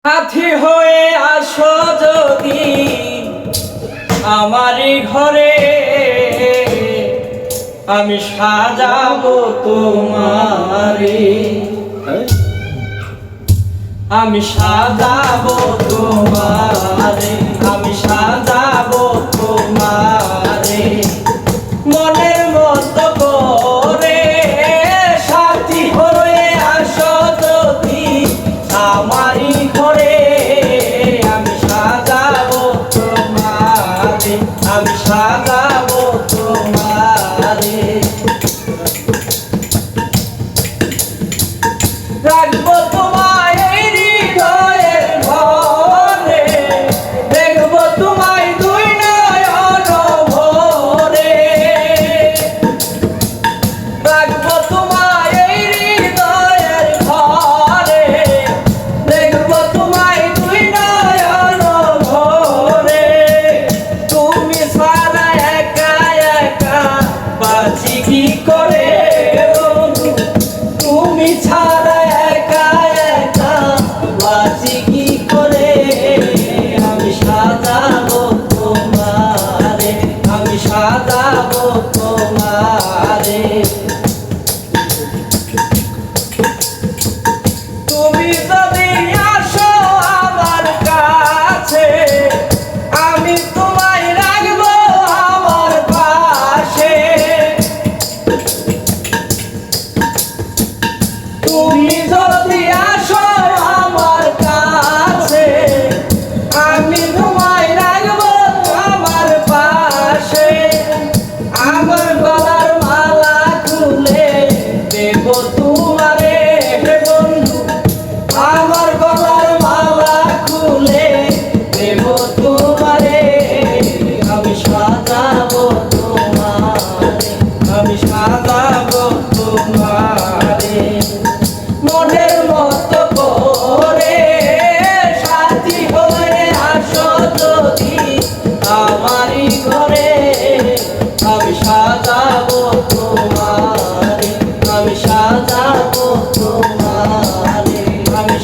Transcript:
সাথী হয়ে আসো যদি আমারই ঘরে, আমি সাজাবো তোমারে, আমি সাজাবো তোমারে, আমি সাজাবো তোমারে মনের মতো করে। সাথী হয়ে আসো যদি আমারই ঘরে, আমি সাজাবো তোমারে, আমি সাজাবো তোমারে। রাখবো তোমায় এই হৃদয়ের ঘরে, দেখবো তোমায় দুই নয়ন ভরে। রাখবো তোমায় এই হৃদয়ের ঘরে, দেখবো তোমায় দুই নয়ন ভরে। তুমি ছাড়া একা একা বাঁচি কি করে, তুমি ছাড়া একা একা বাঁচি কি করে। আমি সাজাবো তোমারে, আমি সাজাবো তোমারে। তুমি যদি আসো আমার কাছে, আমি তোমায় রাখবো আমার পাশে। তুমি যদি আসো আমার কাছে, আমি তোমায় রাখবো আমার পাশে। আমার গলার মালা খুলে দেব তোমারে বন্ধু, আমার গলার মালা খুলে দেব তোমারে। আমি সাজাবো তোমারে, আমি সাজাবো তোমারে মনের মতো করে। সাথী হয়ে আসো যদি আমারই ঘরে, আমি সাজাবো তোমারে, আমি সাজাবো তোমারে, আমি